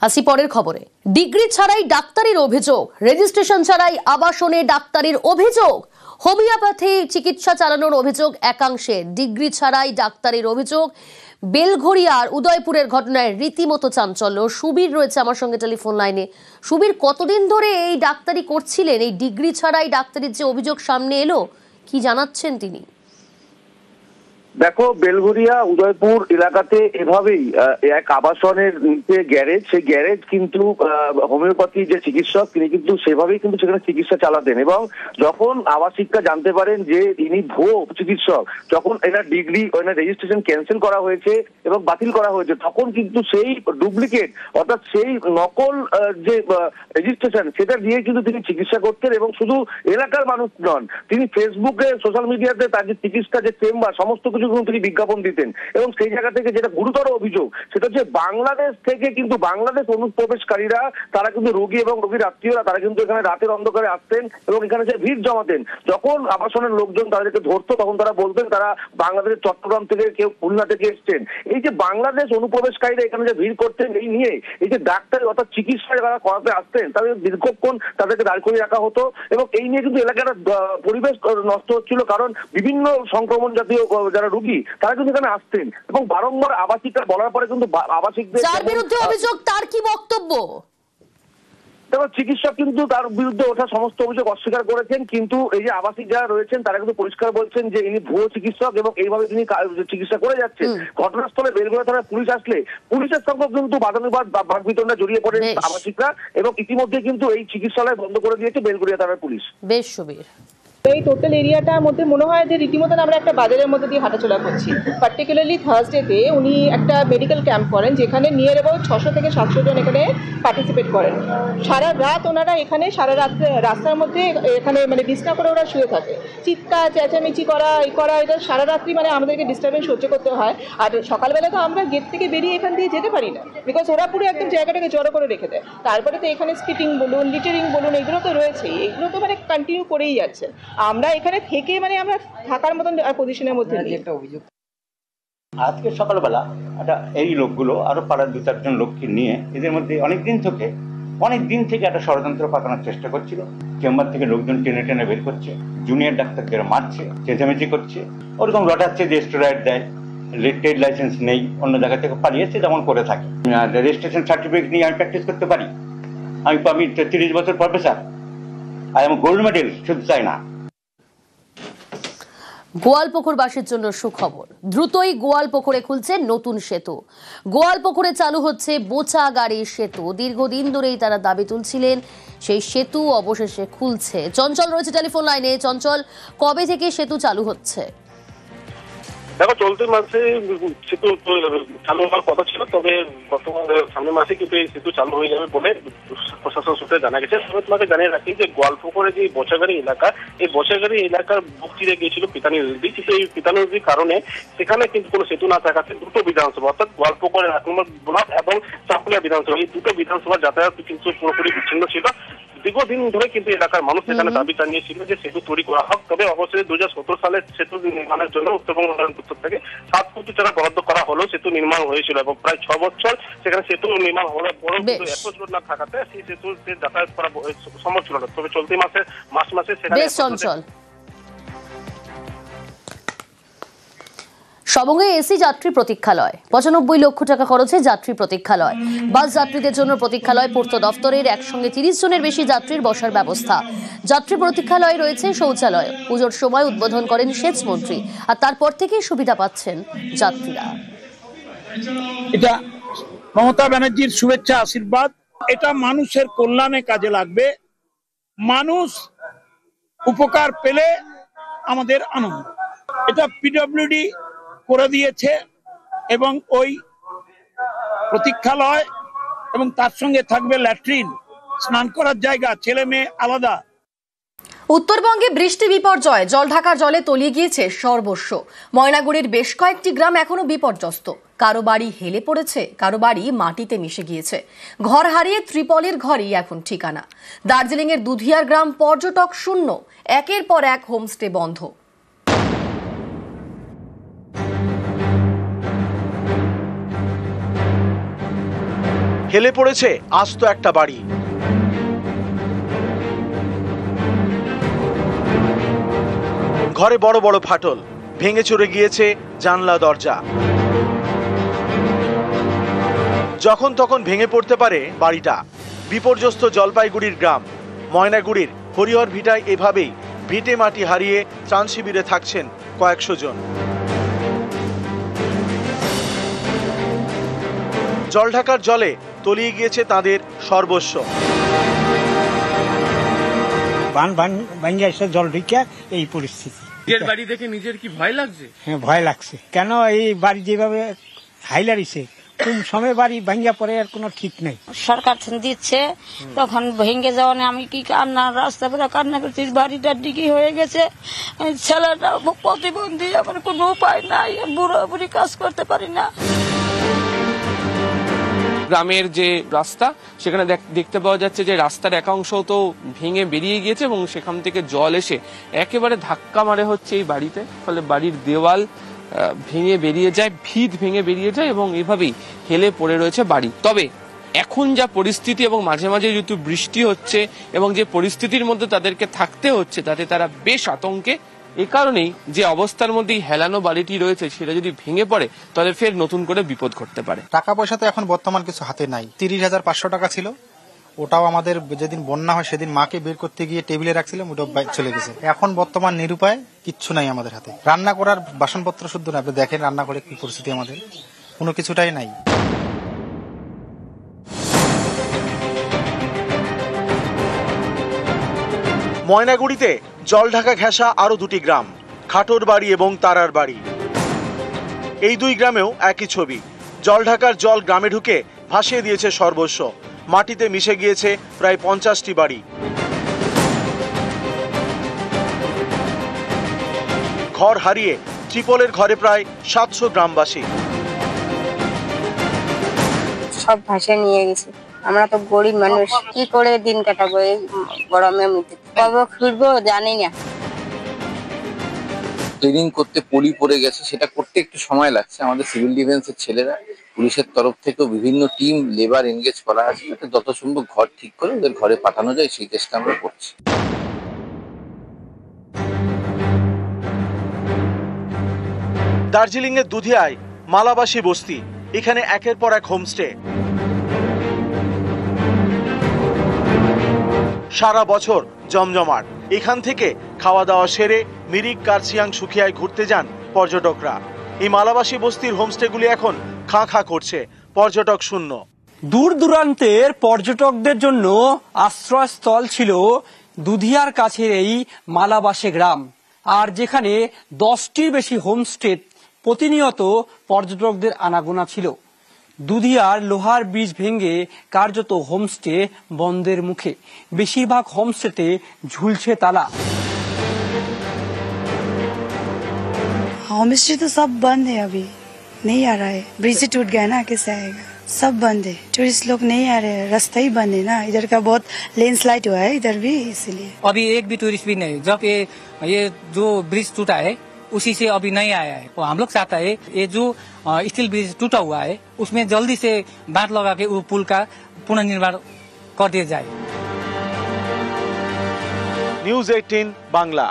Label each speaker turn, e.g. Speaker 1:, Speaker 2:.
Speaker 1: আসি পরের খবরে। ডিগ্রি ছাড়াই ডাক্তারির অভিযোগ, রেজিস্ট্রেশন ছাড়াই আবাসনে ডাক্তারির অভিযোগ, হোমিওপ্যাথি চিকিৎসা চালানোর অভিযোগ একাংশের, ডিগ্রি ছাড়াই ডাক্তারির অভিযোগ। বেলঘড়িয়ার উদয়পুরের ঘটনায় রীতিমতো চাঞ্চল্য। সুবীর রয়েছে আমার সঙ্গে টেলিফোন লাইনে। সুবীর, কতদিন ধরে এই ডাক্তারি করছিলেন? এই ডিগ্রি ছাড়াই ডাক্তারির যে অভিযোগ সামনে এলো, কি জানাচ্ছেন তিনি?
Speaker 2: দেখো, বেলঘড়িয়া উদয়পুর এলাকাতে এভাবেই এক আবাসনের নিচে গ্যারেজ, সেই গ্যারেজ কিন্তু হোমিওপ্যাথি যে চিকিৎসক তিনি কিন্তু সেভাবেই কিন্তু সেখানে চিকিৎসা চালাতেন। এবং যখন আবাসিকরা জানতে পারেন যে ইনি ভুয়ো চিকিৎসক, যখন এনার ডিগ্রি এনার রেজিস্ট্রেশন ক্যান্সেল করা হয়েছে এবং বাতিল করা হয়েছে, তখন কিন্তু সেই ডুপ্লিকেট অর্থাৎ সেই নকল যে রেজিস্ট্রেশন সেটা দিয়ে কিন্তু তিনি চিকিৎসা করতেন। এবং শুধু এলাকার মানুষ নন, তিনি ফেসবুকে সোশ্যাল মিডিয়াতে তার যে চিকিৎসা যে চেম্বার সমস্ত কিছু তিনি বিজ্ঞাপন দিতেন। এবং সেই জায়গা থেকে যেটা গুরুতর অভিযোগ সেটা হচ্ছে বাংলাদেশ থেকে কিন্তু বাংলাদেশ অনুপ্রবেশকারীরা তারা কিন্তু রোগী এবং রোগীর আত্মীয়রা তারা কিন্তু এখানে রাতের অন্ধকারে আসতেন এবং এখানে যে ভিড় জমাতেন। যখন আবাসনের লোকজন তাদেরকে ধরতো তখন তারা বলতেন তারা বাংলাদেশের চট্টগ্রাম থেকে, কেউ খুলনা থেকে এসছেন। এই যে বাংলাদেশ অনুপ্রবেশকারীরা এখানে যে ভিড় করতেন, এই নিয়ে এই যে ডাক্তার অর্থাৎ চিকিৎসা যারা করাতে আসতেন তাদের দীর্ঘক্ষণ তাদেরকে দাঁড় করিয়ে রাখা হতো। এবং এই নিয়ে কিন্তু এলাকার পরিবেশ নষ্ট হচ্ছিল, কারণ বিভিন্ন সংক্রমণ জাতীয় যারা রোগী তারা কিন্তু এখানে আসতেন এবং বারংবার আবাসিকরা বলার পরে কিন্তু আবাসিকদের
Speaker 1: যার বিরুদ্ধে অভিযোগ তার কি বক্তব্য?
Speaker 2: দেখো, চিকিৎসক কিন্তু তার বিরুদ্ধে ওঠা সমস্ত অভিযোগ অস্বীকার করেছেন, কিন্তু এই যে আবাসিক যারা রয়েছেন তারা কিন্তু পরিষ্কার বলছেন যে ইনি ভুয়ো চিকিৎসক এবং এইভাবে তিনি চিকিৎসা করে যাচ্ছেন। ঘটনাস্থলে বেলঘড়িয়া থানায় পুলিশ আসলে পুলিশের সঙ্গে কিন্তু বাদানুবাদ বাকবিতণ্ডা জড়িয়ে পড়েন আবাসিকরা এবং ইতিমধ্যে কিন্তু এই চিকিৎসালয় বন্ধ করে দিয়েছে বেলঘড়িয়া থানার পুলিশ।
Speaker 1: বেশ সুবীর,
Speaker 3: এই টোটাল এরিয়াটার মধ্যে মনে হয় যে রীতিমতন আমরা একটা বাজারের মধ্যে দিয়ে হাঁটাচলা করছি। পার্টিকুলারলি থার্সডেতে উনি একটা মেডিকেল ক্যাম্প করেন যেখানে নিয়ার অ্যাবাউট 600 থেকে 700 জন এখানে পার্টিসিপেট করেন। সারা রাত ওনারা এখানে সারা রাত্রে রাস্তার মধ্যে এখানে মানে বিছনা করে ওরা শুয়ে থাকে, চিৎকার চেঁচামেচি করা এটা সারা রাত্রি মানে আমাদেরকে ডিস্টারবেন্স সহ্য করতে হয়। আর সকালবেলা তো আমরা গেট থেকে বেরিয়ে এখান দিয়ে যেতে পারি না, বিকজ ওরা পুরো একদম জায়গাটাকে জড়ো করে রেখে দেয়। তারপরে তো এখানে স্পিটিং বলুন, লিটারিং বলুন, এগুলো তো রয়েছেই, এগুলো তো মানে কন্টিনিউ করেই যাচ্ছে। আমরা এখানে থেকে মানে আমরা থাকার মতন পজিশনের মধ্যে নেই। একটা অভিযোগ
Speaker 4: আজকে সকালবেলা এই লোকগুলো আরো পাড়ার 2-4 জন লোককে নিয়ে এদের মধ্যে অনেক দিন থেকে একটা ষড়যন্ত্র পাকানোর চেষ্টা করছিল। চেম্বার থেকে লোকজন টেনে টেনে বের করছে, জুনিয়র ডাক্তারদের মারছে, চেঁচামেচি করছে, ওরকম রটাচ্ছে যে স্টেরয়েড দেয়, ট্রেড লাইসেন্স নেই, অন্য জায়গা থেকে পালিয়েছে যেমন করে থাকে। রেজিস্ট্রেশন সার্টিফিকেট নিয়ে আমি প্র্যাকটিস করতে পারি, আমি 30 বছর professor, I am gold medal, শুধু চাই না।
Speaker 1: গোয়ালপুকুরবাসীর জন্য সুখবর, দ্রুতই গোয়ালপুকুরে খুলছে নতুন সেতু। গোয়ালপুকুরে চালু হচ্ছে বোচা গাড়ি সেতু। দীর্ঘদিন ধরেই তারা দাবি তুলছিলেন, সেই সেতু অবশেষে খুলছে। চঞ্চল রয়েছে টেলিফোন লাইনে। চঞ্চল, কবে থেকে সেতু চালু হচ্ছে?
Speaker 5: দেখো, চলতি মাসে সেতু চালু হওয়ার কথা ছিল, তবে বর্তমান সামনের মাসে কিন্তু এই সেতু চালু হয়ে যাবে বলে প্রশাসন সূত্রে জানা গেছে। তবে তোমাকে জানিয়ে রাখি যে গোয়ালপুকুরে যে বোচাগাড়ি এলাকা, এই বোচাগাড়ি এলাকার বুক চিরে গিয়েছিল পিতানি নদী, কিন্তু এই পিতানি নদীর কারণে সেখানে কিন্তু কোনো সেতু না থাকাতে দুটো বিধানসভা অর্থাৎ গোয়ালপুকুর 1 নম্বর ব্লক এবং চাকুলিয়া বিধানসভা, এই দুটো বিধানসভার যাতায়াত কিন্তু পুরোপুরি বিচ্ছিন্ন ছিল। দীর্ঘদিন ধরে কিন্তু এলাকার মানুষ সেখানে দাবি জানিয়েছিল যে সেতু তৈরি করা হোক। তবে অবশ্যই 2017 সালে সেতু নির্মাণের জন্য উত্তরবঙ্গ উত্তর থেকে 7 কোটি টাকা বরাদ্দ করা হলেও সেতু নির্মাণ হয়েছিল এবং প্রায় 6 বছর সেখানে সেতু নির্মাণ হওয়ার পরেও কিন্তু এত জোর না থাকাতে সেই সেতুতে যাতায়াত করা সম্ভব ছিল না। তবে চলতি মার্চ মাসে সেখানে
Speaker 1: সবঙ্গে এসি যাত্রী প্রতীক্ষালয়, 95 লক্ষ টাকা খরচে যাত্রী প্রতীক্ষালয়। বাস যাত্রীদের জন্য প্রতীক্ষালয়, পূর্ত দফতরের একসঙ্গে 30 জনের বেশি যাত্রীর বসার ব্যবস্থা। যাত্রী প্রতীক্ষালয়ে রয়েছে শৌচালয়। পুজোর সময় উদ্বোধন করেন সেচ মন্ত্রী, আর তারপর থেকেই সুবিধা পাচ্ছেন যাত্রীরা।
Speaker 6: এটা মমতা ব্যানার্জির শুভেচ্ছা আশীর্বাদ, এটা মানুষের কল্যাণে কাজে লাগবে। মানুষ উপকার পেলে আমাদের আনন্দ। এটা পিডব্লিউডি করে দিয়েছে এবং ওই প্রতীক্ষালয় এবং তার সঙ্গে থাকবে ল্যাট্রিন, স্নান করার জায়গা, ছেলে মেয়ে আলাদা।
Speaker 7: উত্তরবঙ্গে বৃষ্টি বিপর্যয়, জলঢাকার জলে তলিয়ে গিয়েছে সর্বস্ব। ময়নাগুড়ির বেশ কয়েকটি গ্রাম এখনো বিপর্যস্ত। কারো বাড়ি হেলে পড়েছে, কারো বাড়ি মাটিতে মিশে গিয়েছে। ঘর হারিয়ে ত্রিপলের ঘরই এখন ঠিকানা। দার্জিলিং এর দুধিয়ার গ্রাম পর্যটক শূন্য, একের পর এক হোমস্টে বন্ধ।
Speaker 8: হেলে পড়েছে আস্ত একটা বাড়ি। ঘরে বড় বড় ফাটল, ভেঙে চুরে গিয়েছে জানলা দরজা। যখন তখন ভেঙে পড়তে পারে বাড়িটা। বিপর্যস্ত জলপাইগুড়ির গ্রাম ময়নাগুড়ির হরিহর ভিটায় এভাবেই ভিটে মাটি হারিয়ে ত্রাণ শিবিরে থাকছেন কয়েকশো জন। জলঢাকার জলে তলিয়ে গিয়েছে তাদের সর্বস্ব।
Speaker 9: জল ঢুকে এই পরিস্থিতি।
Speaker 10: নিজের বাড়ি দেখে নিজের কি ভয় লাগছে?
Speaker 9: হ্যাঁ, ভয় লাগছে। কেন এই বাড়ি যেভাবে হাইলারিছে, কোন সময় বাড়ি ভাঙ্গা পড়ে আর কোনো ঠিক নেই।
Speaker 11: সরকার দিচ্ছে তখন ভেঙে যাওয়া আমি কি কান্না, রাস্তা পুরো কান্না করছি। বাড়িটা ডিগি হয়ে গেছে, ছেলেটা প্রতিবন্ধী, আমার কোনো উপায় নাই, বুড়ো বুড়ি কাজ করতে পারি না।
Speaker 10: গ্রামের যে রাস্তা সেখানে দেখতে পাওয়া যাচ্ছে যে রাস্তার একাংশ তো ভেঙে বেরিয়ে গিয়েছে এবং সেখান থেকে জল এসে একেবারে ধাক্কা মারে হচ্ছে এই বাড়িতে। ফলে বাড়ির দেওয়াল ভেঙে বেরিয়ে যায়, ভিত ভেঙে বেরিয়ে যায় এবং এভাবেই হেলে পড়ে রয়েছে বাড়ি। তবে এখন যা পরিস্থিতি এবং মাঝে মাঝে যেহেতু বৃষ্টি হচ্ছে এবং যে পরিস্থিতির মধ্যে তাদেরকে থাকতে হচ্ছে তাতে তারা বেশ আতঙ্কে। এ কারণেই যে অবস্থার মধ্যেই হেলানো বাড়িটি রয়েছে সেটা যদি ভেঙে পড়ে তাহলে ফের নতুন করে বিপদ ঘটতে পারে।
Speaker 12: টাকা পয়সা তো এখন বর্তমান কিছু হাতে নাই। 30,500 টাকা ছিল, ওটাও আমাদের যেদিন বন্যা হয় সেদিন মাকে বের করতে গিয়ে টেবিলে রাখছিলাম, ওটা চলে গেছে। এখন বর্তমান নিরুপায়, কিচ্ছু নাই আমাদের হাতে। রান্না করার বাসনপত্র শুদ্ধ না, আপনি দেখেন রান্না করে কি পরিস্থিতি, আমাদের কোনো কিছুটাই নাই।
Speaker 8: ময়নাগুড়িতে জলঢাকা ঘেঁষা আরো দুটি গ্রাম, খাটোর বাড়ি এবং তারার বাড়ি। এই দুই গ্রামেও একই ছবি। জলঢাকার জল গ্রামে ঢুকে ভাসিয়ে দিয়েছে সর্বস্ব। মাটিতে মিশে গিয়েছে প্রায় 50টি বাড়ি। ঘর হারিয়ে ত্রিপলের ঘরে প্রায় 700 গ্রামবাসী।
Speaker 11: সব ভাষা নিয়ে গেছে। আমরা তো গরিব মানুষ, কি করে দিন কাটাবো এই গরমের মধ্যে? কবে ফিরবো জানি না।
Speaker 13: ক্লিনিং করতে পলি পড়ে গেছে, সেটা করতে একটু সময় লাগছে। আমাদের সিভিল ডিফেন্সের ছেলেরা, পুলিশের তরফ থেকেও বিভিন্ন টিম লেবার এনগেজ করা আছে, যাতে যত সম্ভব ঘর ঠিক করে ওদের ঘরে পাঠানো যায় সেই চেষ্টা আমরা করছি।
Speaker 8: দার্জিলিং এর দুধিয়ায় মালাবাসী বস্তি, এখানে একের পর এক হোমস্টে। সারা বছর জমজমাট। এখান থেকে খাওয়া দাওয়া সেরে মিরিক, কার্সিয়াং, সুখিয়ায় ঘুরতে যান পর্যটকরা। এই মালাবাসী বস্তির হোমস্টেগুলি এখন খাঁ খাঁ করছে, পর্যটক শূন্য।
Speaker 14: দূর দূরান্তের পর্যটকদের জন্য আশ্রয়স্থল ছিল দুধিয়ার কাছের এই মালাবাসী গ্রাম, আর যেখানে 10টির বেশি হোমস্টে প্রতিনিয়ত পর্যটকদের আনাগোনা ছিল। দুধিয়ার লোহার ব্রিজ ভেঙে কার্যত হোমস্টে বন্ধের মুখে। বেশিরভাগ হোমস্টেতে ঝুলছে তালা।
Speaker 15: होमस्टे तो सब बंद है, अभी नहीं आ रहा है। ब्रिज से टूट गया ना, कैसे आएगा? सब बंद है, टूरिस्ट लोग नहीं आ रहे हैं, रास्ता ही बंद है ना। इधर का बहुत लैंडस्लाइड हुआ है इधर भी, इसलिए
Speaker 16: अभी एक भी टूरिस्ट भी नहीं। जब ये जो ब्रिज टूटा है उसी से अभी नहीं आया है। तो हम लोग चाहता है ये जो स्टील ब्रिज टूटा हुआ है उसमें जल्दी से बांध लगा के वो पुल का पुनर्निर्माण कर दिया जाए।
Speaker 8: নিউজ 18 বাংলা।